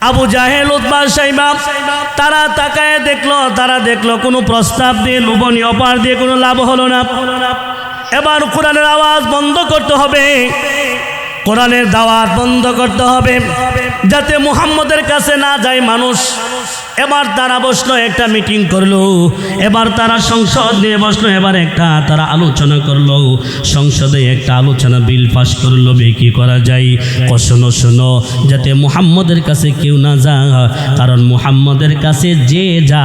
আবু জাহেল, উতবা, শাইবা তারা তাকায় দেখলো কোনো প্রস্তাব দিয়ে লোভনীয় অফার দিয়ে কোনো লাভ হলো না। এবার কোরআনের আওয়াজ বন্ধ করতে হবে, কোরআনের দাওয়াত বন্ধ করতে হবে যাতে মুহাম্মদের কাছে না যায় মানুষ। এবার তারা বসলো, একটা মিটিং করলো, এবার তারা সংসদ নিয়ে বসলো, এবার তারা আলোচনা করলো, সংসদে একটা আলোচনা বিল পাস করলো কি করা যায়। শোনো যাতে মুহাম্মদের কাছে কেউ না যা, কারণ মুহাম্মদের কাছে যে যা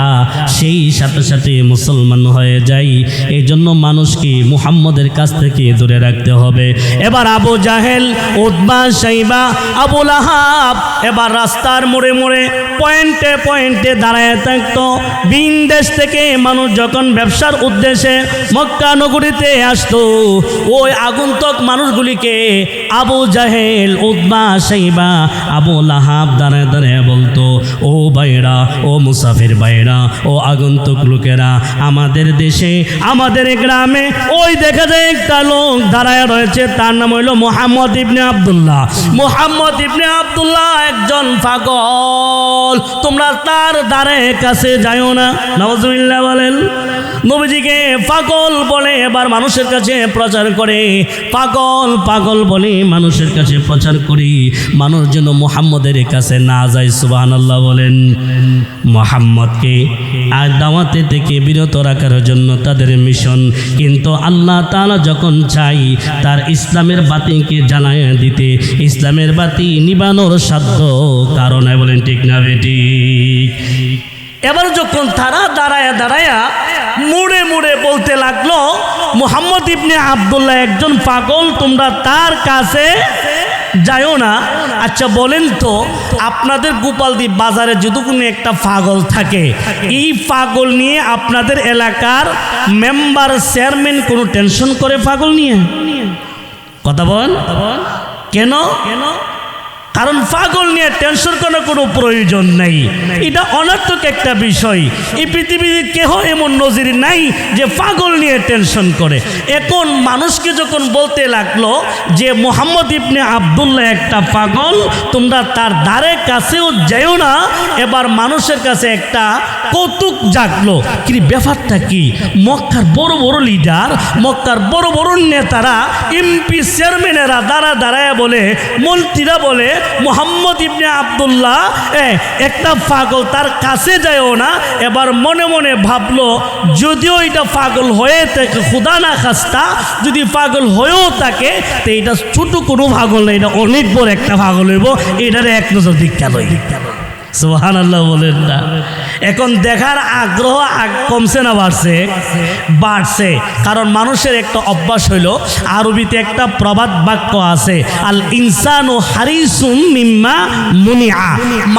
সেই সাথে সাথে মুসলমান হয়ে যায়, এই জন্য মানুষকে মুহাম্মদের কাছ থেকে দূরে রাখতে হবে। এবার আবু জাহেল, উতবা, শাইবা, আবু লাহাব এবার রাস্তার মোড়ে মোড়ে পয়েন্টে পয়েন্টে দাঁড়ায় থাকতো। ভিন দেশ থেকে মানুষ যখন ব্যবসার উদ্দেশ্যে মক্কা নগরীতে আসতো, ওই আগন্তুক মানুষগুলিকে আবু জাহেল, উতবা, শাইবা, আবু লাহাব দাঁড়ায় দাঁড়ায় বলতো, ও ভাইরা, ও মুসাফির ভাইরা, ও আগন্তুক লোকেরা, আমাদের দেশে আমাদের গ্রামে ওই দেখা যায় একটা লোক দাঁড়ায় রয়েছে, তার নাম হইল মুহাম্মদ ইবনে আব্দুল্লাহ। মুহাম্মদ ইবনে আব্দুল্লাহ একজন পাগল, তোমরা তার দ্বারে কাছে যাও না। নাউজুবিল্লাহ বলেন। নবীজিকে পাগল বলে এবার মানুষের কাছে প্রচার করে, পাগল পাগল বলে মানুষের কাছে প্রচার করি, মানুষ যেন মুহাম্মদের কাছে না যায়। সুবহানাল্লাহ বলেন। মুহাম্মদকে আর দাওয়াতে থেকে বিরত রাখার জন্য তাদের মিশন, কিন্তু আল্লাহ তাআলা যখন চাই তার ইসলামের বাতিকে জ্বালায় দিতে, ইসলামের বাতি নিবানোর সাধ্য কারণে বলেন ঠিক না বেটি। এবার যখন তারা দাঁড়ায়া মুড়ে মুড়ে বলতে লাগলো, মুহাম্মদ ইবনে আব্দুল্লাহ একজন পাগল, তোমরা তার কাছে যাও না। আচ্ছা বলেন তো, আপনাদের গোপালদ্বীপ বাজারে যদি কোনো একটা পাগল থাকে, এই পাগল নিয়ে আপনাদের এলাকার মেম্বার চেয়ারম্যান কোনো টেনশন করে পাগল নিয়ে? কথা বল কেন? কারণ পাগল নিয়ে টেনশন করার কোনো প্রয়োজন নেই, এটা অনর্থক একটা বিষয়। এই পৃথিবীতে কেহ এমন নজির নাই যে পাগল নিয়ে টেনশন করে। এখন মানুষকে যখন বলতে লাগলো যে মুহাম্মদ ইবনে আব্দুল্লাহ একটা পাগল, তোমরা তার দ্বারে কাছেও যেও না, এবার মানুষের কাছে একটা কৌতুক জাগলো, কি ব্যাপারটা কি? মক্কার বড় বড় লিডার, মক্কার বড় বড় নেতারা, এমপি চেয়ারম্যানেরা দাঁড়ায় বলে, মন্ত্রীরা বলে মুহাম্মদ ইবনে আব্দুল্লাহ একটা পাগল, তার কাছে যায়ও না। এবার মনে মনে ভাবলো, যদিও এটা পাগল হয়ে থাকে, খুদা না খাস্তা যদি পাগল হয়েও থাকে, তো এটা ছোট কোনো পাগল না, এটা অনেক বড় একটা পাগল হইব, এটারে এক নজর দীক্ষা লই। সুবহানাল্লাহ বলেন না। এখন দেখার আগ্রহ কমছে না বাড়ছে? কারণ মানুষের একটা অভ্যাস হইল, আরবিতে একটা প্রবাদ বাক্য আছে, আল ইনসানু হারিসুম মিম্মা মুনিআ,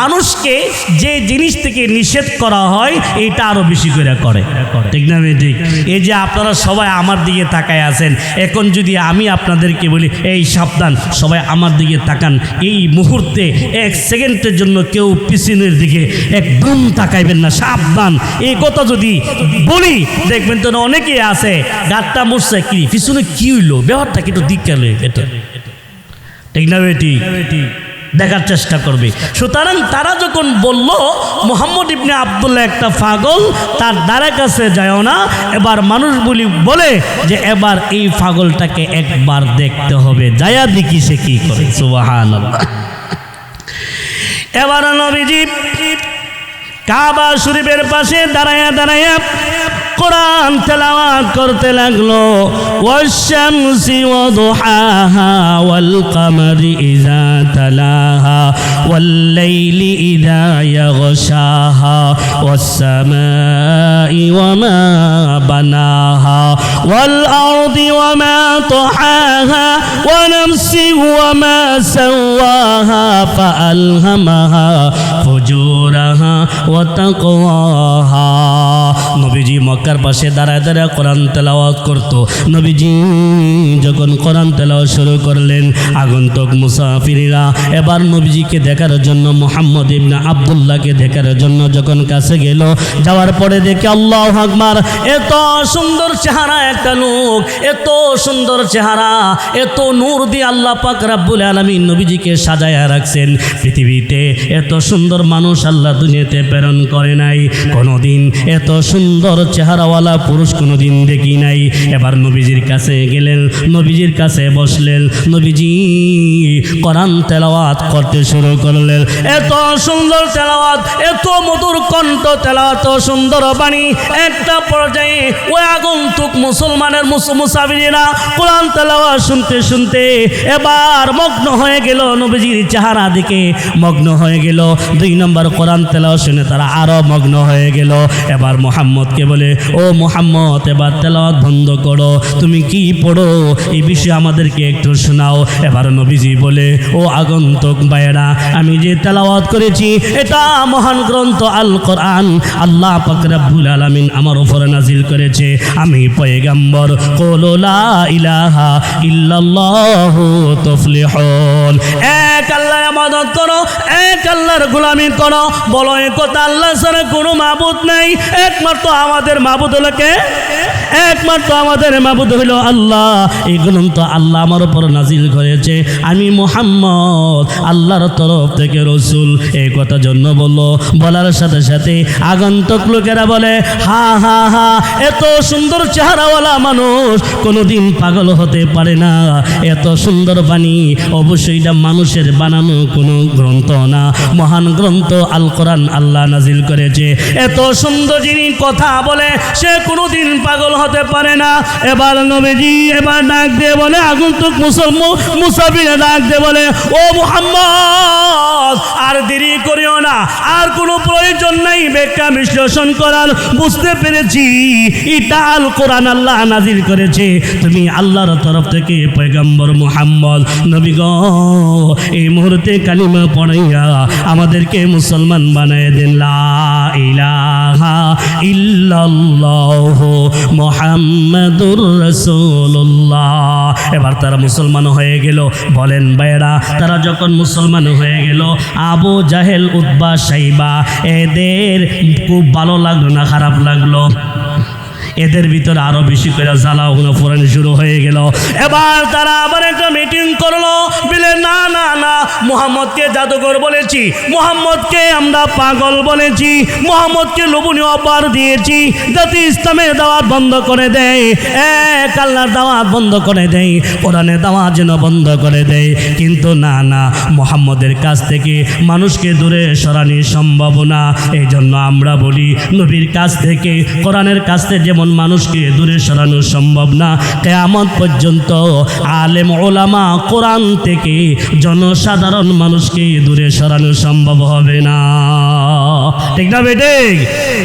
মানুষকে যে জিনিস থেকে নিষেধ করা হয় এটা আরো বেশি করে, ঠিক না ঠিক? এই যে আপনারা সবাই আমার দিকে তাকায় আছেন, এখন যদি আমি আপনাদেরকে বলি, এই সাবধান, সবাই আমার দিকে তাকান, এই মুহূর্তে এক সেকেন্ডের জন্য কেউ পিছনের দিকে একদম তাকাইবেন না, সাবধান, এই কথা যদি বলি দেখবেন তো অনেকেই আছে গাঁটটা মুছছে, কি পিছনে কি হইলো, ব্যাপারটা কিন্তু দিক গেল, এটা ঠিক না বেটি? দেখার চেষ্টা করবে। সুতরাং তারা যখন বলল মুহাম্মদ ইবনে আব্দুল্লাহ একটা পাগল, তার দ্বারা কাছে যায় না, এবার মানুষ বলে যে এবার এই পাগলটাকে একবার দেখতে হবে, যায়া দেখি সে কি করে। সুবহানাল্লাহ। এবার নবীজি কাবা শরীফের পাশে দাঁড়ায়া কোরআন তেলাওয়াত করতে লাগলো, ওয়াশ-শামসি ওয়া দুহাহা ওয়াল কামারি ইযা তালাহা ওয়াল লাইলি ইযা ইয়াগশাহা ওয়াস সামাই ওয়া মা বানাহা ওয়াল আরদি ওয়া মা তাহাহা ওয়া নাফসি ওয়া মা সাওয়াহা ফাআলহামাহা ফুজুরাহা ওয়া তাকওয়াহা। নবীজি মক্কার পাশে দাঁড়ায় দাঁড়ায় কোরআন তেলাওয়াত করত। নবীজি যখন কোরআন তেলাওয়াত শুরু করলেন, আগন্তুক মুসাফিররা এবার নবীজিকে দেখার জন্য মুহাম্মদ ইবনে আব্দুল্লাহকে দেখার জন্য যখন কাছে গেল, যাওয়ার পরে দেখে আল্লাহু আকবার, এত সুন্দর চেহারা একটা লোক, এত সুন্দর চেহারা, এত নূর দিয়ে আল্লাহ পাক রব্বুল আলামিন নবীজিকে সাজায়া রাখছেন। পৃথিবীতে এত সুন্দর মানুষ আল্লাহ দুনিয়াতে প্রেরণ করে নাই, কোনোদিন এত সুন্দর চেহারাওয়ালা পুরুষ কোনোদিন দেখি নাই। এবার নবীজির কাছে গেলেন, নবীজির কাছে বসলেন, নবীজি কোরআন তেলাওয়াত করতে শুরু করলেন। এত সুন্দর তেলাওয়াত, এত মধুর কণ্ঠ তেলাওয়াত, সুন্দর বাণী। একটা পর্যায়ে ওই আগন্তুক মুসলমানের মুসাফিরেরা কোরআন তেলাওয়াত শুনতে শুনতে এবার মগ্ন হয়ে গেল, নবীজির চেহারা দিকে মগ্ন হয়ে গেল। 2 নম্বর কোরআন তেলাওয়াত শুনে তারা আরো মগ্ন হয়ে গেল। এবার মুহাম্মদকে বলে, ও মুহাম্মদ, এবার তেলাওয়াত বন্ধ করো, তুমি কি পড়ো এই বিষয়ে আমাদেরকে একটু শোনাও। এবার নবীজি বলে, ও আগন্তুক ভাইয়েরা, আমি যে তেলাওয়াত করেছি এটা মহান গ্রন্থ আল কোরআন, আল্লাহ পাক রব্বুল আলামিন আমার উপরে নাজিল করেছে। আমি পয়গম্বর, কুলু লা ইলাহা ইল্লাল্লাহু তুফলিহুন। এক আল্লাহর ইবাদত করো, এক আল্লাহর গোলামি করো, বলো এই কথা, আল্লাহ ছাড়া কোনো মাবুদ নাই, একমাত্র আমাদের মাবুদ হলো কে? একমাত্র আমাদের মাবুদ হইল আল্লাহ। এই গ্রন্থ আল্লাহ আমার উপর নাজিল করেছে, আমি মুহাম্মদ আল্লাহর তরফ থেকে রসুল। এই কথা জন্য বললো, বলার সাথে সাথে আগন্তুক লোকেরা বলে, হা হা হা, এত সুন্দর চেহারাওয়ালা মানুষ কোনোদিন পাগল হতে পারে না। এত সুন্দর বাণী, অবশ্যই এটা মানুষের বানানো কোনো গ্রন্থ না, মহান গ্রন্থ আল কোরআন আল্লাহ নাজিল করেছে। এত সুন্দর যিনি কথা বলে সে কোনোদিন পাগল হতে পারে না। এবার নবীজি এবার ডাক দিয়ে বলে, আগন্তুক মুসাফিরে ডাক দিয়ে বলে, ও মুহাম্মদ, আর দেরি করিও না, আর কোনো প্রয়োজন নাই ব্যাখ্যা বিশ্লেষণ করার, বুঝতে পেরেছি এটা আল কোরআন আল্লাহ নাজিল করেছে, তুমি আল্লাহর তরফ থেকে পয়গম্বর মুহাম্মদ নবী গো, এই মুহূর্তে কালিমা পড়াইয়া আমাদেরকে মুসলমান বানায় দেন। লা ইলাহা ইল্লাল্লাহু মুহাম্মাদুর রাসূলুল্লাহ। এবার তারা মুসলমান হয়ে গেল। বলেন ভাইরা, তারা যখন মুসলমান হয়ে গেল, আবু জাহেল, উতবা, সাইবা এদের খুব ভালো লাগলো না খারাপ লাগলো? এদের ভিতরে আরো বেশি করে জ্বালাও ফোরানি শুরু হয়ে গেল। এবার তারা আবার একটা মিটিং করলো, বলে না না না, মুহাম্মদকে জাদুকর বলেছি, মুহাম্মদকে আমরা পাগল বলেছি, মুহাম্মদকে লোভনীয় অফার দিয়েছি যাতে ইসলামের দাওয়াত বন্ধ করে দেয়, এক আল্লাহর দাওয়াত বন্ধ করে দেয়, কোরআনের দাওয়াত যেন বন্ধ করে দেয়। কিন্তু না না, মুহাম্মদের কাছ থেকে মানুষকে দূরে সরানো সম্ভব না। এই জন্য আমরা বলি, নবীর কাছ থেকে, কোরআনের কাছ থেকে যেমন মানুষকে দূরে সরানো সম্ভব না, কিয়ামত পর্যন্ত আলেম ওলামা কোরআন থেকে জনসাধারণ মানুষকে দূরে সরানো সম্ভব হবে না। ঠিক না বেটে?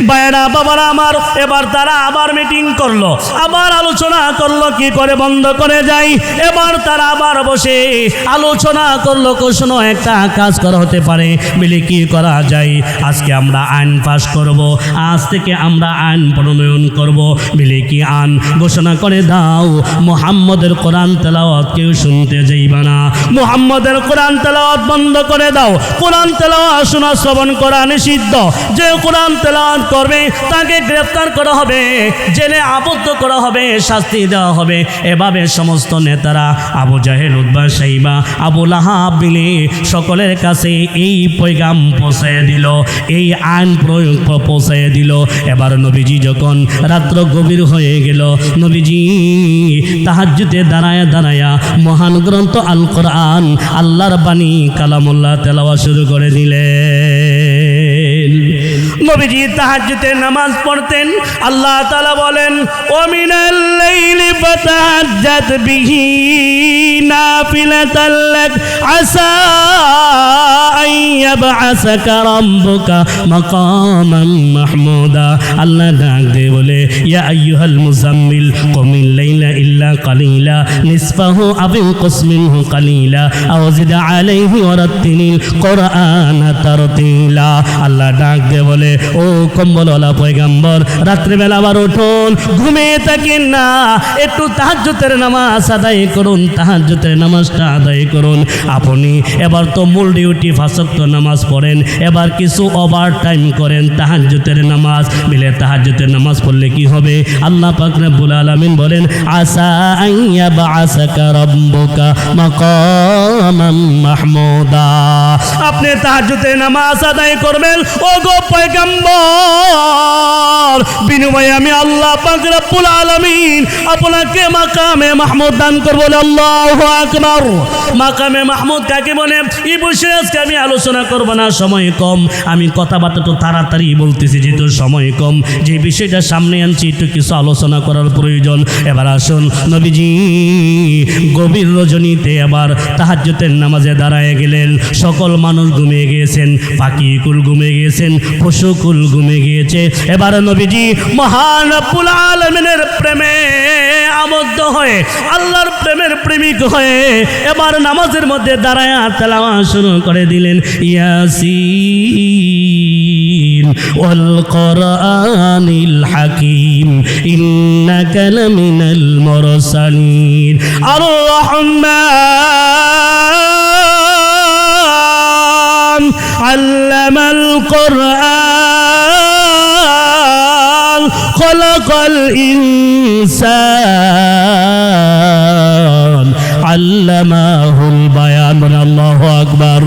ভাইরা বাবারা আমার, এবার তারা আবার মিটিং করলো, আবার আলোচনা করলো কি করে বন্ধ করে যাই। এবার তারা আবার বসে আলোচনা করলো, কোশনো একটা কাজ করা হতে পারে, বলে কি করা যায়। আজকে আমরা আইন পাশ করব, আজ থেকে আমরা আইন প্রণয়ন করব। বলে কি আইন ঘোষণা করে দাও, মুহাম্মদের কোরআন তেলাওয়াত কেউ শুনতে যাইবা না, মুহাম্মদের কোরআন তেলাওয়াত বন্ধ করে দাও, কোরআন তেলাওয়াত শোনা শ্রবণ করা নিষিদ্ধ, যে কোরআন তেলাওয়াত করবে তাকে গ্রেফতার করা হবে, জেলে আবদ্ধ করা হবে, শাস্তি দেওয়া হবে। এভাবে সমস্ত নেতারা আবু জাহেল, উতবা, সাইবা, আবু লাহাব মিলে সকলের কাছে এই পয়গাম পৌঁছায় দিল, এই আইন প্রয়োগ পৌঁছায় দিল। এবার নবীজি যখন রাত্র গভীর হয়ে গেল, নবীজি তাহাজ্জুদে দাঁড়ায়া দাঁড়ায়া মহান গ্রন্থ আল কোরআন আল্লাহর বাণী কালামুল্লাহ তেলাওয়াত শুরু করে দিলেন। নবীজি তাহাজ্জুদে নামাজ পড়তেন। আল্লাহ তাআলা বলেন, ওয়া মিনাল লাইলি ফাতাহাজ্জাত বিহি নাফিলাতাল লাক আসা আন ইয়াবআসাকা রাব্বুকা মাকামান মাহমুদা। আল্লাহ ডাক দিয়ে বলে, ইয়া আইয়ুহাল মুজাম্মিল কুমিল লাইলা ইল্লা কালিলা নিসফাহু আও ইনকুস মিনহু কালিলা আও জিদ আলাইহি ওয়ারাত্তিলিল কুরআনা তারতিলা। আল্লাহ ডাক দিয়ে বলে, ও কম্বলওয়ালা পয়গম্বর, রাত্রিবেলা আবার উঠুন, ঘুমিয়ে থাকেন না, একটু তাহাজ্জুদের নামাজ আদায় করুন, তাহাজ্জুদের নামাজটা আদায় করুন। আপনি এবার তো মূল ডিউটি 5 ওয়াক্ত নামাজ পড়েন, এবার কিছু ওভার টাইম করেন তাহাজ্জুদের নামাজ। মিলে তাহাজ্জুদের নামাজ পড়লে কি হবে? আল্লাহ পাক রব্বুল আলামিন বলেন, আসা আইয়া বাআসাকা রাব্বুকা মাকামান মাহমুদা। আপনি তাহাজ্জুদের নামাজ আদায় করবেন ও গো পয়গম্বর, বিনিময়ে আমি আল্লাহ পাক রব্বুল আলামিন আপনাকে মাকামে মাহমুদ দান করব। আল্লাহু আকবার। মাকামে মাহমুদ কাকে বলে এই বিষয়ে আজকে আমি আলোচনা করব না, সময় কম। আমি কথাবার্তা তো তাড়াতাড়ি বলতেছি যেহেতু সময় কম, যে বিষয়টা সামনে আনছি একটু কিছু আলোচনা করার প্রয়োজন। এবার আসুন, নবীজি গভীর রজনীতে এবার তাহাজ্জুদের নামাজে দাঁড়ায় গেলেন। সকল মানুষ ঘুমিয়ে গিয়েছেন, পাখিকুল ঘুমিয়ে গিয়েছেন, পশুকুল ঘুমিয়ে গিয়েছে। এবার নবীজি মহান রব্বুল আলামিনের প্রেমে আবদ্ধ হয়ে, আল্লাহর প্রেমের প্রেমিক হয়ে এবার নামাজের মধ্যে দাঁড়ায় তেলাওয়াত শুরু করে দিলেন। ইয়াসিন ওয়াল কোরআনিল হাকিম ইন্নাকা লামিনাল মুরসালিন আর রহমান আল্লামাল কোরআন খলাকাল ইনসান আল্লামাহুল বায়ান। আল্লাহু আকবার।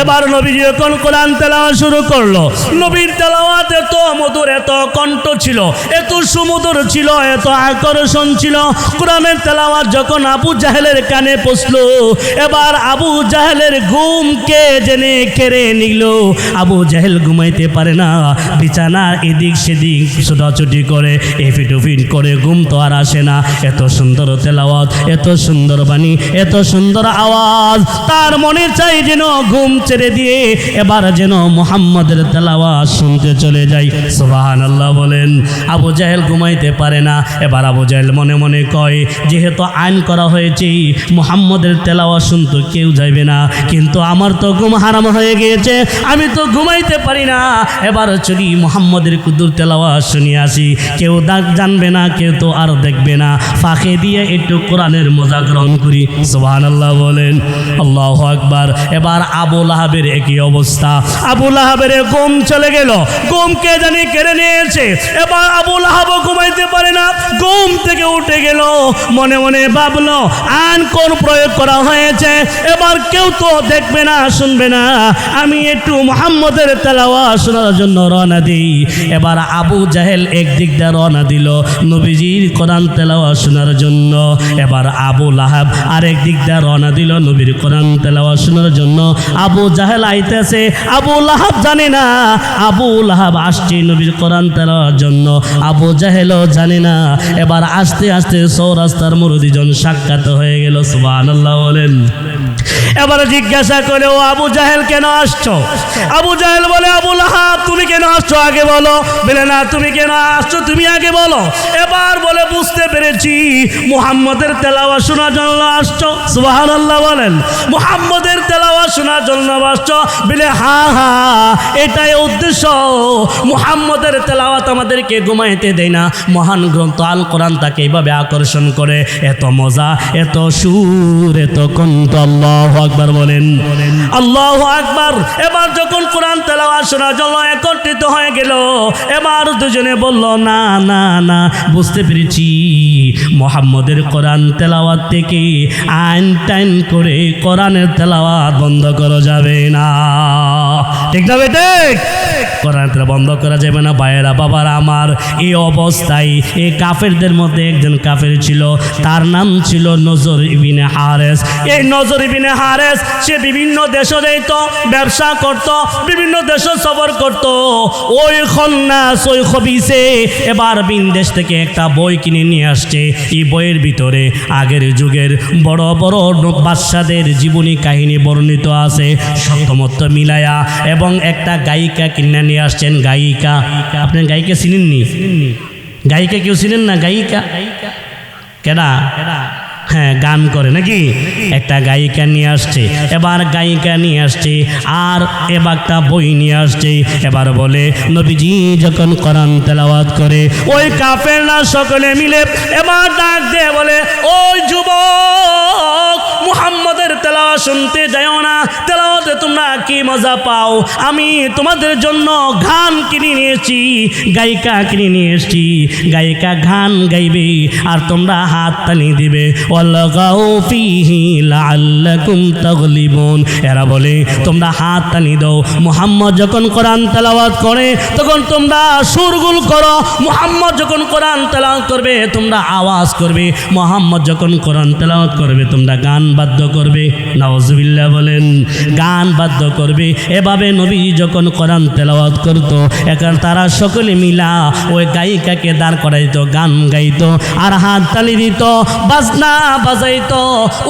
এবার নবীজি যখন কোরআন তেলাওয়াত শুরু করলো, নবীর তেলাওয়াত এত মধুর, এত কণ্ঠ ছিল, এত সুমধুর ছিল, এত আকর্ষণ ছিল। কোরআনের তেলাওয়াত যখন আবু জাহেলের কানে পৌঁছলো, এবার আবু জাহেলের ঘুমকে জেনে কেড়ে নিল। আবু জাহেল ঘুমাইতে পারে না, বিছানা এদিক সেদিক ছোটাছুটি করে, এফিট ওফিট করে, ঘুম তো আর আসে না। এত সুন্দর তেলাওয়াত, এত সুন্দর বাণী, এত সুন্দর আওয়াজ, তার মনে চাই যেন ঘুম ছেড়ে দিয়ে এবার যেন মুহাম্মাদের তেলাওয়াত শুনতে চলে যাই। সুবহানাল্লাহ বলেন। আবু জাহেল ঘুমাইতে পারে না। এবার আবু জাহেল মনে মনে কয়, যেহেতু আইন করা হয়েছে মুহাম্মাদের তেলাওয়াত শুনতে কেউ যাইবে না, কিন্তু আমার তো ঘুম হারাম হয়ে গিয়েছে, আমি তো ঘুমাইতে পারি না। এবার চলি মুহাম্মাদের কুদুর তেলাওয়াত শুনিয়ে আসি, কেউ জানবে না, কেউ তো আর দেখবে না, ফাঁকে দিয়ে একটু কোরআনের মজা গ্রহণ করি। সুবহানাল্লাহ বলেন। আল্লাহু আকবার। এবার আবু লাহাবের একই অবস্থা, আবু লাহাবের ঘুম চলে গেল, ঘুমকে জানি কেড়ে নিয়েছে। এবার আবু লাহাবও ঘুমাইতে পারে না, ঘুম থেকে উঠে গেল, মনে মনে ভাবলো আইন কোন প্রয়োগ করা হয়েছে, এবার কেউ তো দেখবে না, শুনবে না, আমি একটু মুহাম্মাদের তেলাওয়াত শোনার জন্য রওনা দিই। এবার আবু জাহেল একদিক দিয়ে রওনা দিল নবীজির কোরআন তেলাওয়াত শোনার জন্য, এবার আবু লাহাব আরেক দিক দিয়ে রওনা দিল নবীর কোরআন তেলাওয়াত শোনার জন্য। আবু জাহেল আইতেছে, আবু লাহাব জানে না আবু লাহাব আসছে নবীর কোরআন তেলাওয়াতের জন্য, আবু জাহেলও জানে না। এবার আস্তে আস্তে চৌরাস্তার মুরুদিজন সাক্ষাৎ হয়ে গেল। সুবহানাল্লাহ বলেন। এবার জিজ্ঞাসা করে, ও আবু জাহেল কেন আসছো? আবু জাহেল বলে, আবু লাহাব তুমি কেন আসছো আগে বলো। বলে না, তুমি কেন আসছো তুমি আগে বলো। এবার বলে, বুঝতে পেরেছি মুহাম্মাদের তেলাওয়াত শোনার জন্য আসছো। সুবহানাল্লাহ বলেন। মুহাম্মাদের তেলাওয়াত শোনার জন্য আসছো? বলে হ্যাঁ হ্যাঁ, এটাই উদ্দেশ্য। মুহাম্মাদের তেলাওয়াত আমাদেরকে ঘুমাইতে দেয় না, মহান গ্রন্থ আল কোরআন তাকে এইভাবে আকর্ষণ করে, এত মজা, এত সুর, এত কণ্ঠ। আল্লাহু আকবার বলেন। আল্লাহু আকবার। এবার যখন কোরআন তেলাওয়াত শোনার জন্য একত্রিত হয়ে গেল, এবার দুজনে বলল, না না না, বুঝতে পেরেছি মুহাম্মাদের কোরআন তেলাওয়াত থেকে আইন টাইন করে কোরআনের তেলাওয়াত বন্ধ করা যাবে না। ঠিক না বেটে? কোরআন বন্ধ করা যাবে না। ভাইয়েরা বাবারা আমার, এই অবস্থায় এই কাফেরদের মধ্যে একজন কাফের ছিল, তার নাম ছিল নজর ইবনে হারেস। এই নজর ইবনে হারেস সে বিভিন্ন দেশে যেত, ব্যবসা করত, বিভিন্ন দেশে সফর করত। ওই খন্নাস, ওই খবিসে এবার বিদেশ থেকে একটা বই কিনে নিয়ে আসছে। এই বইয়ের ভিতরে আগের যুগের বড় বড় বাদশাদের জীবনী কাহিনী বর্ণিত আছে, সত্যমত্য মিলায়া, এবং একটা গায়িকা কিনে নিয়ে আসছেন। গায়িকা, আপনি গায়িকা চিনেননি? গায়িকা কেউ চিনেন না? গায়িকা কেডা? হ্যাঁ গান করে নাকি, একটা গায়িকা নিয়ে আসছে, এবার গায়িকা নিয়ে আসছে আর এবার একটা বই নিয়ে আসছে। এবার বলে নবীজি যখন কোরআন তেলাওয়াত করে ওই কাফেররা সকলে মিলে এবার ডাক দিয়ে বলে, ওই যুবক মুহাম্মদের তেলাওয়াত শুনতে যাও না, তেলাওয়াতে তোমরা কি মজা পাও, আমি তোমাদের জন্য গান কিনে নিয়েছি, গায়িকা কিনে নিয়ে এসেছি, গায়িকা গান গাইবে আর তোমরা হাত তালি দিবে, ওয়ালগাউ ফীহি লাআল্লাকুম তাগলিবুন। এরা বলে তোমরা হাত তালি দাও, মুহাম্মদ যখন কোরআন তেলাওয়াত করে তখন তোমরা সুরগুল করো, মুহাম্মদ যখন কোরআন তেলাওয়াত করবে তোমরা আওয়াজ করবে, মুহাম্মদ যখন কোরআন তেলাওয়াত করবে তোমরা গান বাদ্য করবে। নাউজুবিল্লাহ বলেন, গান বাদ্য করবে। এভাবে নবী যখন কোরআন তেলাওয়াত করতো এখন তারা সকলে মিলা ওই গায়িকাকে দাঁড় করাইতো, গান গাইতো আর হাত তালি দিত, বাজনা বাজাইতো।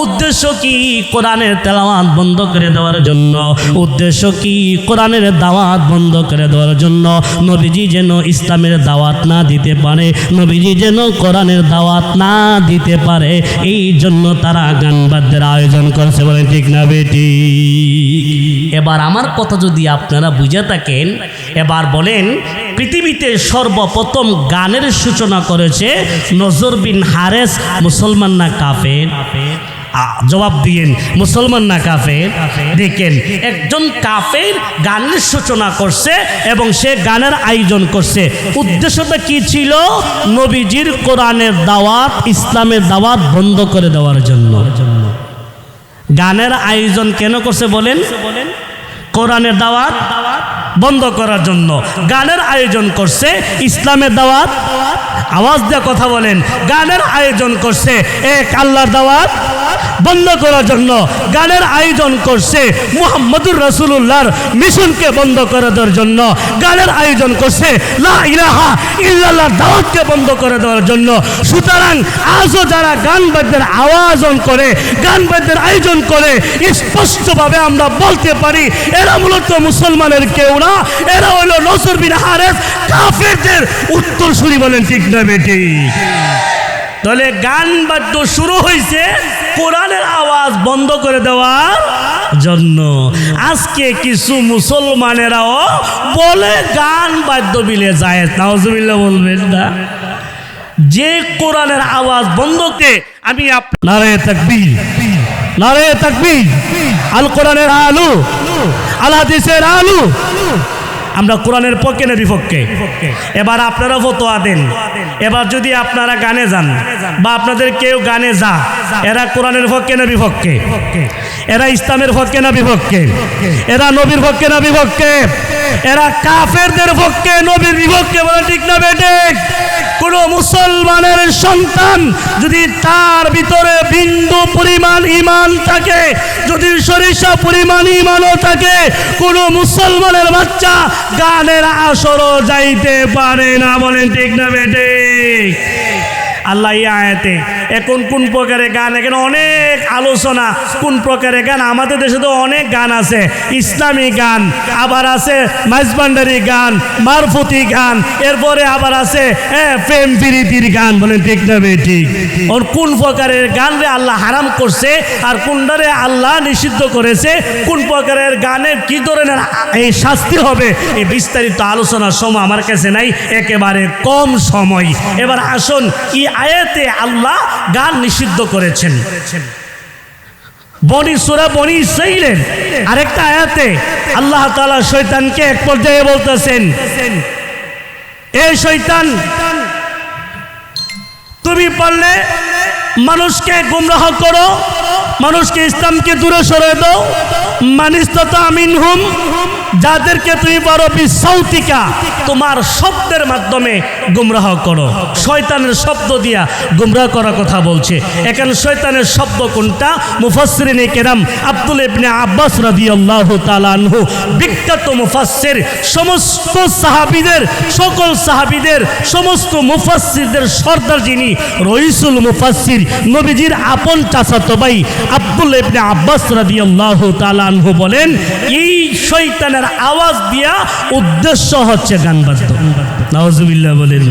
উদ্দেশ্য কি? কোরআনের তেলাওয়াত বন্ধ করে দেওয়ার জন্য। উদ্দেশ্য কি? কোরআনের দাওয়াত বন্ধ করে দেওয়ার জন্য। নবীজি যেন ইসলামের দাওয়াত না দিতে পারে, নবীজি যেন কোরআনের দাওয়াত না দিতে পারে, এই জন্য তারা গান বাদ্যের আয়োজন করছে। বলে ঠিক না বেটি? এবার আমার কথা যদি আপনারা বুঝে থাকেন, এবার বলেন পৃথিবীতে সর্বপ্রথম গানের সূচনা করেছে নজর বিন হারেস, মুসলমান না কাফের? জবাব দিয়েন, মুসলমান না কাফের? দেখেন একজন কাফের গানের সূচনা করছে এবং সে গানের আয়োজন করছে। উদ্দেশ্যটা কি ছিল? নবীজির কোরআনের দাওয়াত, ইসলামের দাওয়াত বন্ধ করে দেওয়ার জন্য। গানের আয়োজন কেন করছে বলেন? কোরআনের দাওয়াত বন্ধ করার জন্য গানের আয়োজন করছে। ইসলামের দাওয়াত, আওয়াজ দিয়ে কথা বলেন, গানের আয়োজন করছে এক আল্লাহর দাওয়াত বন্ধ করার জন্য। গানের আয়োজন করছে মুহাম্মদুর রাসূলুল্লাহর মিশনকে বন্ধ করে দেওয়ার জন্য। গানের আয়োজন করছে লা ইলাহা ইল্লাল্লাহর দাওয়াতকে বন্ধ করে দেওয়ার জন্য। সুতরাং আজও যারা গান বাদ্যের আয়োজন করে, গান বাদ্যের আয়োজন করে, স্পষ্টভাবে আমরা বলতে পারি এরা মূলত মুসলমানের কেউ না, এরা হলো নজর বিন হারেস, কাফেরদের উত্তরসূরি। বলেন ঠিক না বেটি? তাহলে গান বাদ্য শুরু হয়েছে কোরআনের আওয়াজ বন্ধ করে দেওয়ার জন্য। আজকে কিছু মুসলমানেরাও বলে গান বাদ্য বিলে যায়, নাউজুবিল্লাহ বলবেন না? যে কোরআনের আওয়াজ বন্ধকে আমি নারে তাকবীর, নারে তাকবীর, আল কোরআনের আলু, আল হাদিসের আলু। আমরা কোরআনের পক্ষে না বিপক্ষে? এবার আপনারা ফতোয়া দেন। এবার যদি আপনারা গানে যান বা আপনাদের কেউ গানে যা, এরা কোরআনের পক্ষে না বিপক্ষে? এরা ইসলামের পক্ষে না বিপক্ষে? এরা নবীর পক্ষে না বিপক্ষে? এরা কাফেরদের পক্ষে, নবীর বিপক্ষে। বলে ঠিক না বেটে? কোন মুসলমানের সন্তান যদি তার ভিতরে বিন্দু পরিমাণ ঈমান থাকে, যদি সরিষা পরিমাণ ঈমানও থাকে, কোন মুসলমানের বাচ্চা গানের আসরও যাইতে পারে না। বলেন ঠিক না বেটে? আল্লাহ এই আয়াতে এখন কোন প্রকারের গান, এখানে অনেক আলোচনা কোন প্রকারের গান। আমাদের দেশে তো অনেক গান আছে, ইসলামী গান, আবার আছে মাইজবান্ডারি গান, মারফতি গান, এরপরে আবার আছে প্রেম প্রীতির গান। বলেন ঠিক না বেটি? ওর কোন প্রকারের গান রে আল্লাহ হারাম করছে আর কোনটারে আল্লাহ নিষিদ্ধ করেছে, কোন প্রকারের গানের কি ধরনের এই শাস্তি হবে, এই বিস্তারিত আলোচনার সময় আমার কাছে নাই, একেবারে কম সময়। এবার আসুন, এই আয়াতে আল্লাহ গান নিষিদ্ধ করেছেন। সূরা বনী ইসরাঈলের আরেকটা আয়াতে আল্লাহ তাআলা শয়তানকে এক পর্যায়ে বলতেছেন, এ শয়তান, তুমি পারলে মানুষকে গুমরাহ করো, মানুষকে ইসলামকে দূরে সরিয়ে দাও। মানিস্তাতা মিনহুম, যাদেরকে তুমি পারো বিসাউতিকা, তোমার শব্দের মাধ্যমে গুমরাহ করো। শয়তানের শব্দ দিয়া গুমরাহ করার কথা বলছে। এখানে শয়তানের শব্দ কোনটা? মুফাসসিরিনে কেরাম আব্দুল ইবনে আব্বাস রাদিয়াল্লাহু তাআলা আনহু, বিখ্যাত মুফাসসির, সমস্ত সাহাবীদের, সকল সাহাবীদের, সমস্ত মুফাসসিরদের সর্দার যিনি, রইসুল মুফাসসির, নবীজির আপন চাচাতো ভাই আব্দুল ইবনে আব্বাস রাদিয়াল্লাহু তাআলা আনহু বলেন, এই শয়তানের গানের আওয়াজ দিয়া উদ্দেশ্য হচ্ছে গান বাদ্য। নাউজুবিল্লাহ বলেন।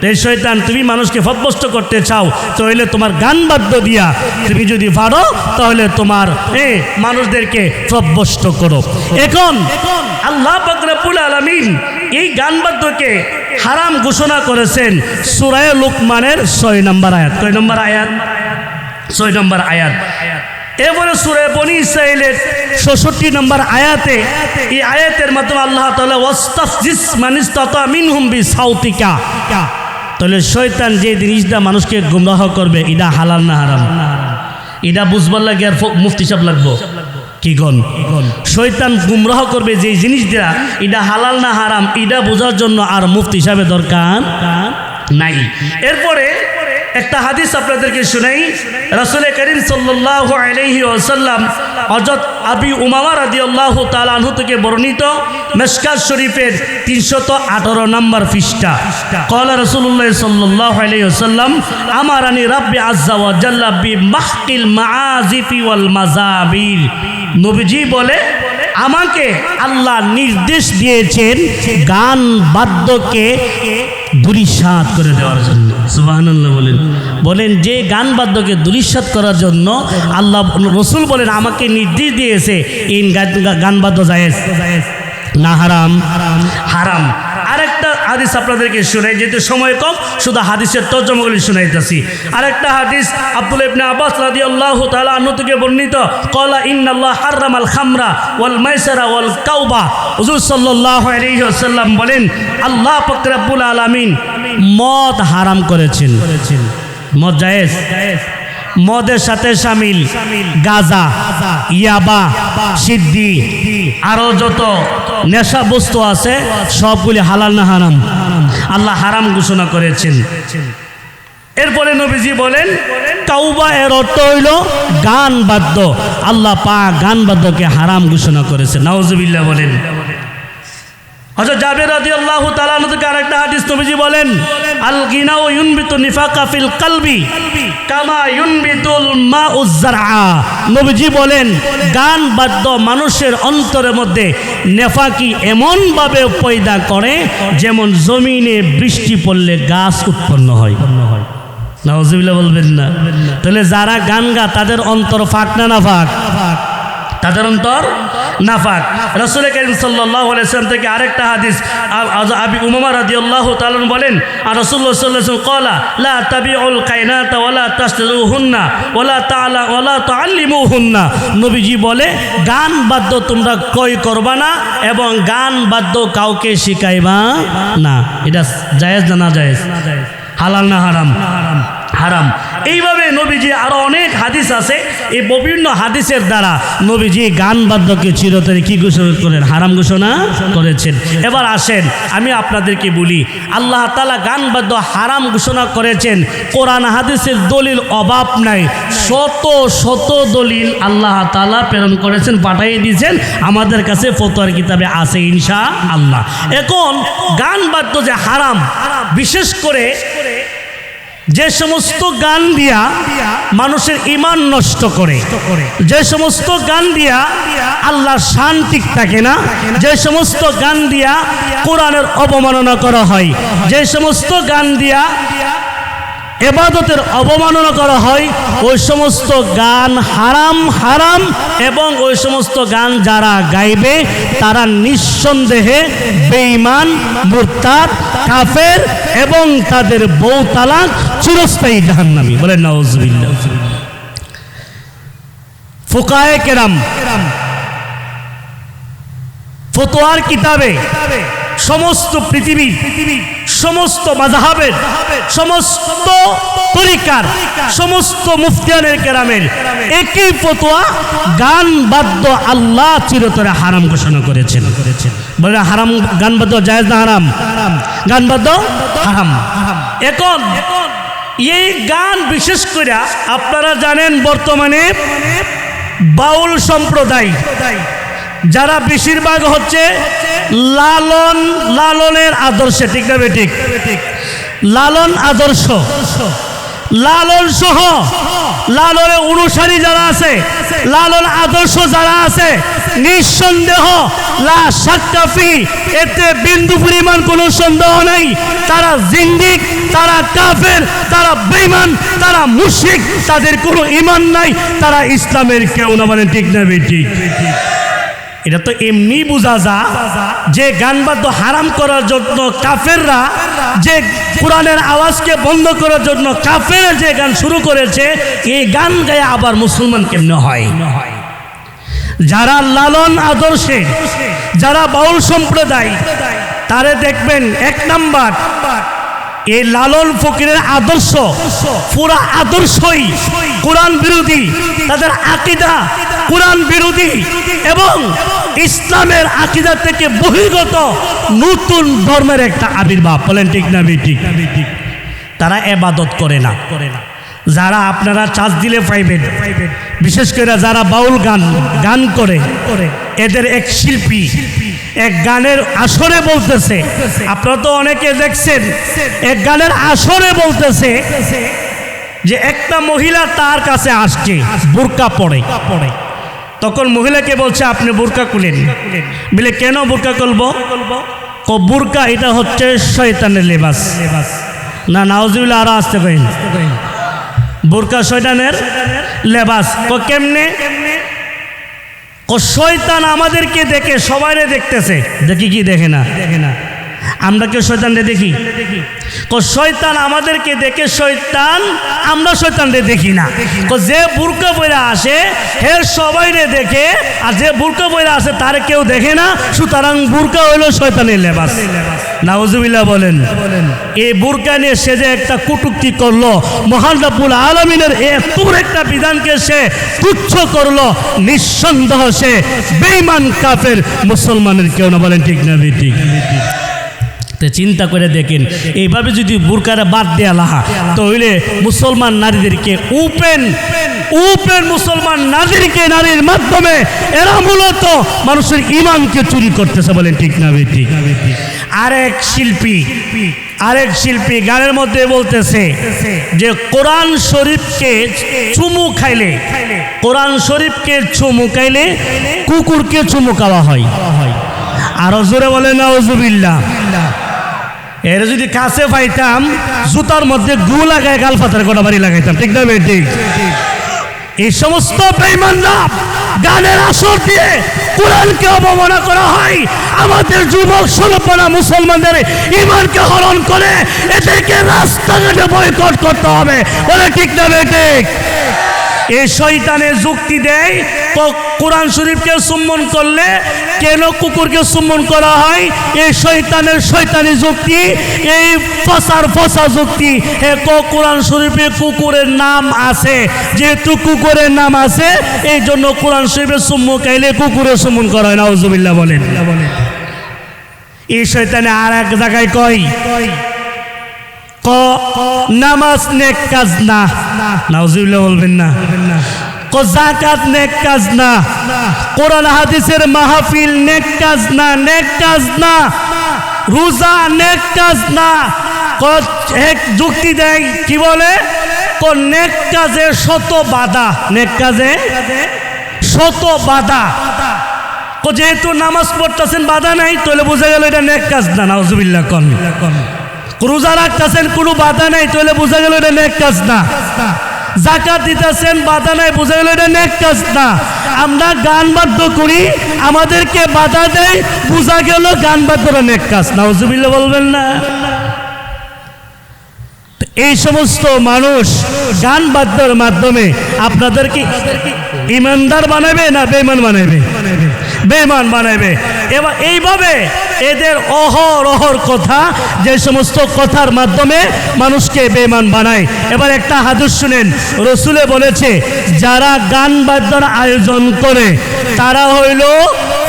এই শয়তান তুমি মানুষকে ফতভস্ত করতে চাও তাহলে তোমার গান বাদ্য দিয়া তুমি যদি পারো তাহলে তোমার মানুষদেরকে ফতভস্ত করো। এখন আল্লাহ পাক রব্বুল আলামিন এই গান বাদ্যকে হারাম ঘোষণা করেছেন সূরা লুকমানের 6 নম্বর আয়াত। কয় নম্বর আয়াত? 6 নম্বর আয়াত। এরপরে সূরা বনী ইসরাঈলের 66 নম্বর আয়াতে, এই আয়াতের মাধ্যমে আল্লাহ তাআলা ওয়াস্তাফজিস মানিস্তাতা মিনহুম বিসাউতিকা, তাহলে শয়তান যে জিনিসটা মানুষকে গুমরাহ করবে এটা হালাল না হারাম, এটা বুঝবার লাগে আর মুফতি সাহেব লাগবো কি গন? শয়তান গুমরাহ করবে যে জিনিসটা এটা হালাল না হারাম এটা বোঝার জন্য আর মুফতি সাহেবের দরকার নাই। এরপরে একটা হাদিস আপনাদেরকে শুনাই। রাসূল করিম সাল্লাল্লাহু আলাইহি ওয়াসাল্লাম হযরত আবি উমামা রাদিয়াল্লাহু তাআলা আনহু থেকে বর্ণিত মিশকাত শরীফের 318 নম্বর পৃষ্ঠা। ক্বালা রাসূলুল্লাহ সাল্লাল্লাহু আলাইহি ওয়াসাল্লাম আমারানি রাব্বি আযজা ওয়া জাল্লা বিমাহকিল মাআজিফি ওয়াল মাযাবিল। নবীজি বলে আমাকে আল্লাহ নির্দেশ দিয়েছেন গান বাদ্যকে দুরিশাত করে দেওয়ার জন্য। সুবহানাল্লাহ বলেন। বলেন যে গান বাদ্যকে দুরিশাত করার জন্য আল্লাহ রসুল বলেন আমাকে নির্দেশ দিয়েছে এই গান বাদ্য জায়েজ না হারাম? হারাম। আরেকটা হাদিস আপনাদেরকে শোনাই, যেহেতু সময় কম শুধু হাদিসের তর্জমাগুলি শোনাইতেছি। আরেকটা হাদিস আব্দুল্লাহ ইবনে আব্বাস রাদিয়াল্লাহু তাআলা আনহু থেকে বর্ণিত, ক্বালা ইন্নাল্লাহ হাররামাল খামরা ওয়াল মাইসারা ওয়াল কাওবা। হুজুর সাল্লাল্লাহু আলাইহি ওয়াসাল্লাম বলেন আল্লাহ পাক রব্বুল আলামিন মদ হারাম করেছেন। মদ জায়েজ? মদের সাথে শামিল গাঁজা, ইয়াবা, সিদ্ধি, আরো যত নেশা বস্তু আছে সবগুলি হালাল না হারাম? আল্লাহ হারাম ঘোষণা করেছেন। এরপরে নবীজি বলেন কাউবা এর অর্থ হইল গান বাদ্য। আল্লাহ পাক গান বাদ্যকে হারাম ঘোষণা করেছে। নাউজুবিল্লাহ বলেন। হযরত জাবের রাদিয়াল্লাহু তাআলা আনহু থেকে আরেকটা হাদিস নবীজি বলেন আল গিনাউ ইউনবিতু নিফাকা ফিল কলবি কামা ইউনবিতুল মাউজ জারআ। নবীজি বলেন গান বাদ্য মানুষের অন্তরের মধ্যে নেফাকি এমন ভাবে পয়দা করে যেমন জমিনে বৃষ্টি পড়লে গাছ উৎপন্ন হয়। নাউজুবিল্লাহ বলবেন না? তাহলে যারা গান গা তাদের অন্তর ফাঁক না নাফাক? তাদের অন্তর নাফাক। রাসূল করিম সাল্লাল্লাহু আলাইহি ওয়াসাল্লাম থেকে আরেকটা হাদিস আবি উমামা রাদিয়াল্লাহু তাআলা বলেন আর রাসূলুল্লাহ সাল্লাল্লাহু আলাইহি ওয়াসাল্লাম ক্বালা লা তাবিউল কায়নাতা ওয়ালা তাশতারুহুন্না ওয়ালা তুআল্লিমুহুন্না। নবীজি বলে গান বাদ্য তোমরা ক্রয় করবা না এবং গান বাদ্য কাউকে শিখাইবা না। এটা জায়েজ না জায়েজ? হালাল না হারাম? হারাম। এইভাবে নবীজি আরো অনেক হাদিস আছে, এই বিভিন্ন হাদিসের দ্বারা নবীজি গান বাদ্যকে চিরতরে কি ঘোষণা করেন? হারাম ঘোষণা করেছেন। এবার আসেন আমি আপনাদেরকে বলি আল্লাহ তাআলা গান বাদ্য হারাম ঘোষণা করেছেন, কোরআন হাদিসের দলিল অভাব নাই, শত শত দলিল আল্লাহ তাআলা প্রেরণ করেছেন, পাঠিয়ে দিয়েছেন, আমাদের কাছে ফতোয়ার কিতাবে আছে ইনশাআল্লাহ। এখন গান বাদ্য যে হারাম, বিশেষ করে যে সমস্ত গান দিয়া মানুষের ঈমান নষ্ট করে, যে সমস্ত গান দিয়া আল্লাহর শান ঠিক থাকে না, যে সমস্ত গান দিয়া কোরআনের অবমাননা করা হয়, যে সমস্ত গান দিয়া ইবাদতের অবমাননা করা হয়, ওই সমস্ত গান হারাম হারাম। এবং ওই সমস্ত গান যারা গাইবে তারা নিঃসন্দেহে বেঈমান, মুরতাদ, কাফের এবং তাদের বউ তালাক, চিরস্থায়ী জাহান্নামী। বলেন নাউজুবিল্লাহ। ফুকায়ে কেরাম ফতোয়ার কিতাবে সমস্ত পৃথিবীর সমস্ত মাযহাবের সমস্ত তরিকার সমস্ত মুফতিয়ানের কেরামের একই ফতোয়া, গান বাদ্য আল্লাহ চিরতরে হারাম ঘোষণা করেছেন। বলে হারাম, গান বাদ্য জায়েজ না হারাম? গান বাদ্য হারাম। এখন এই গান বিশেষ করে আপনারা জানেন বর্তমানে বাউল সম্প্রদায় যারা বেশিরভাগ হচ্ছে লালনের আদর্শে, ঠিক না বেঠিক? লালন আদর্শ, লালন সহ লালনের অনুসারী যারা আছে, লালন আদর্শ যারা আছে, নিঃসন্দেহ লা শাক্কা ফি, এতে বিন্দু পরিমাণ কোনো সন্দেহ নাই। তারা জিন্দিক, তারা কাফের, তারা বেঈমান, তারা মুশরিক, তাদের কোনো ঈমান নাই, তারা ইসলামের কেউ না। বলেন ঠিক না বেঠিক? এটা তো এমনি বোঝা যা যে গান বাদ্য হারাম করার জন্য কাফেররা, যে কোরআনের আওয়াজকে বন্ধ করার জন্য কাফের যে গান শুরু করেছে, এই গান গায়ে আবার মুসলমান কেমনে হয়? যারা লালন আদর্শে, যারা বাউল সম্প্রদায়, তারে দেখবেন এক নাম্বার এই লালন ফকিরের আদর্শ, পুরা আদর্শই কোরআন বিরোধী, তাদের আকীদা কোরআন বিরোধী এবং ইসলামের আকীদা থেকে বহির্গত নতুন ধর্মের একটা আবির্ভাব। বলেন ঠিক না বেঠিক? তারা ইবাদত করে না। যারা আপনারা চার্জ দিলে পাইবেন, বিশেষ করে যারা বাউল গান করে, এদের এক শিল্পী এক গানের আসরে বলতেছে, আপনারা তো অনেকে দেখছেন, এক গানের আসরে বলতেছে যে একটা মহিলা তার কাছে আসছে বুরকা পরে, তখন মহিলাকে বলছে আপনি বুরকা খুলেন। বলে কেন বুরকা খুলবো? বুরকা এটা হচ্ছে শয়তানের লেবাস। না নাউজুবিল্লাহ, আরো আসতে কইন, বুরকা শয়তানের লেবাস। কেমনে? শয়তান আমাদেরকে দেখে, সবাইরে দেখতেছে, দেখি কি দেখে না? আমরা কেউ শয়তানরে দেখি? শয়তান আমাদেরকে দেখে, শয়তান আমরা শয়তানরে দেখি না। যে বুরকা পরে আসে হে সবাইরে দেখে, আর যে বুরকা পরে আসে তারে কেউ দেখে না, সুতরাং বুরকা হইল শয়তানের লেবাস। নাউজুবিল্লাহ বলেন। এই বুরকা নিয়ে সে যে একটা কটূক্তি করলো, মহান রব্বুল আলামিনের এত একটা বিধানকে সে তুচ্ছ করলো, নিঃসন্দেহ সে বেঈমান কাফের, মুসলমানের কেউ না। বলেন ঠিক না বেঠিক? চিন্তা করে দেখেন, এইভাবে যদি বুরকারে বাদ দেয়া লাহা, তাহলে মুসলমান নারীদেরকে ওপেন মুসলমান নারীর মাধ্যমে এরা মূলত মানুষের ঈমানকে চুরি করতেছে। বলেন ঠিক না বেঠিক? আরেক শিল্পী গানের মধ্যে বলতেছে যে কোরআন শরীফকে চুমু খাইলে, কোরআন শরীফকে চুমু খাইলে কুকুরকে চুমু খাওয়া হয়। আরো জোরে বলে নাউজুবিল্লাহ। এর যদি কাছে পাইতাম, জুতার মধ্যে গু লাগায় গাল পাতার গোটা বাড়ি লাগাইতাম। ঠিক না বেঠিক? এই সমস্ত বেঈমানরা গানের আসর দিয়ে কোরআনকে অবমাননা করা হয়, আমাদের যুবক সর্বনা মুসলমানদের ঈমানকে হরণ করে, এদেরকে রাস্তাঘাটে বয়কট করতে হবে। বলে ঠিক না বেঠিক? এই শয়তানে যুক্তি দেয়, কোরআন শরীফকে চুম্বন করলে কেন কুকুরকে চুম্বন করা হয়? এই শয়তানের শয়তানি যুক্তি, এই ফসা যুক্তি। কোরআন শরীফে কুকুরের নাম আছে, যেহেতু কুকুরের নাম আছে এই জন্য কোরআন শরীফে চুম্বন খাইলে কুকুরের চুম্বন করা হয়। নাউজুবিল্লাহ বলেন। এই শয়তানে আর এক জায়গায় কয় নামাজ নেক কাজ না। নাউজুবিল্লাহ বলবেন না? যাকাত নেক কাজ না, কোরআন হাদিসের মাহফিল নেক কাজ না, নেক কাজ না, রোজা নেক কাজ না। এক যুক্তি দেয়, কি বলে? নেক কাজে শত বাধা, নেক কাজে শত বাধা। যেহেতু নামাজ পড়তেছেন বাধা নাই, তাহলে বোঝা গেল এটা নেক কাজ না। নাউজুবিল্লাহ কোন? রোজা রাখতেছেন কোনো বাধা নাই, তাহলে বোঝা গেল এটা নেক কাজ না। যাকাত দিতেছেন বাধা নাই, বোঝা গেল এটা নেক কাজ না। আমরা গান বাদ্য করি, আমাদেরকে বাধা দেয়, বোঝা গেল গান বাদ্যটা নেক কাজ। নাউজুবিল্লাহ বলবেন না? এই সমস্ত মানুষ গান বাদ্যর মাধ্যমে আপনাদেরকে ইমানদার বানাবে না বেঈমান বানাবে? বেঈমান বানাবে। এবার এইভাবে এদের অহরহর কথা, যে সমস্ত কথার মাধ্যমে মানুষকে বেঈমান বানায়। এবার একটা হাদিস শুনেন, রসুলে বলেছে যারা গান বাদ্যর আয়োজন করে তারা হইল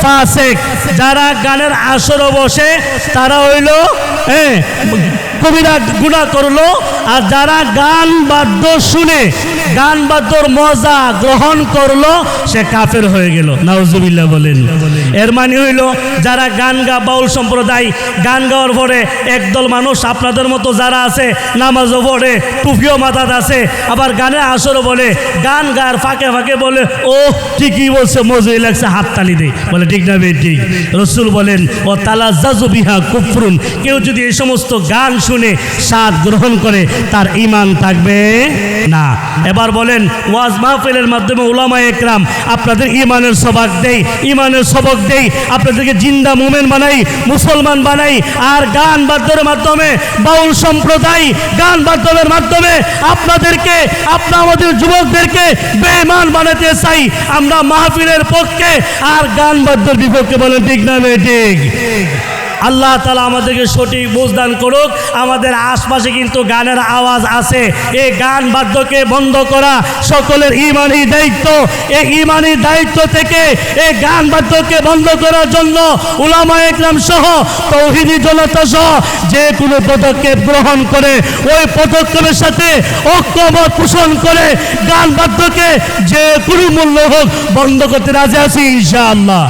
ফাসিক, যারা গানের আসরে বসে তারা হইল কবিরা গুনাহ করলো, আর যারা গান বাদ্য শুনে গান বাদ্যর মজা গ্রহণ করলো সে কাফের হয়ে গেল। নাউজুবিল্লাহ বলেন। এর মানে হইল যারা গান বাউল সম্প্রদায় গান গাওয়ার পরে একদল মানুষ আপনাদের মতো যারা আছে নামাজও পড়ে, টুপিও মাথাত আছে, আবার গানে আসরও বলে, গান গার ফাঁকে ফাঁকে বলে ও ঠিকই বলছে, মজুরি লাগছে, হাততালি দেয়। বলে ঠিক না ঠিক? রসুল বলেন ও তালাজ্জাজু বিহা কুফরুন, কেউ যদি এই সমস্ত গান শুনে স্বাদ গ্রহণ করে তার ঈমান থাকবে না। এবার বলেন ওয়াজ মাহফিলের মাধ্যমে উলামায়ে একরাম আপনাদের ঈমানের সবক দেই, আপনাদেরকে জিন্দা মুমিন বানাই, মুসলমান বানাই। আর গান বাদ্যের মাধ্যমে, বাউল সম্প্রদায় গান বাদ্যের মাধ্যমে আপনাদেরকে, আমাদের যুবকদেরকে বেঈমান বানাতে চাই। আমরা মাহফিলের পক্ষে আর গান বাদ্যের বিপক্ষে। বলেন ঠিক না ঠিক? আল্লাহ তাআলা আমাদেরকে সঠিক বুঝদান করুক। আমাদের আশপাশে কিন্তু গানের আওয়াজ আছে, এই গান বাদ্যকে বন্ধ করা সকলের ঈমানি দায়িত্ব। এই ঈমানি দায়িত্ব থেকে এই গান বাদ্যকে বন্ধ করার জন্য উলামায়ে একরাম সহ তাওহীদি জনতা সহ যে কোনো পদক্ষেপ গ্রহণ করে ওই পদক্ষেপের সাথে ঐক্যমত পোষণ করে গান বাদ্যকে যে কোনো মূল্য হোক বন্ধ করতে রাজি আছি ইনশাআল্লাহ।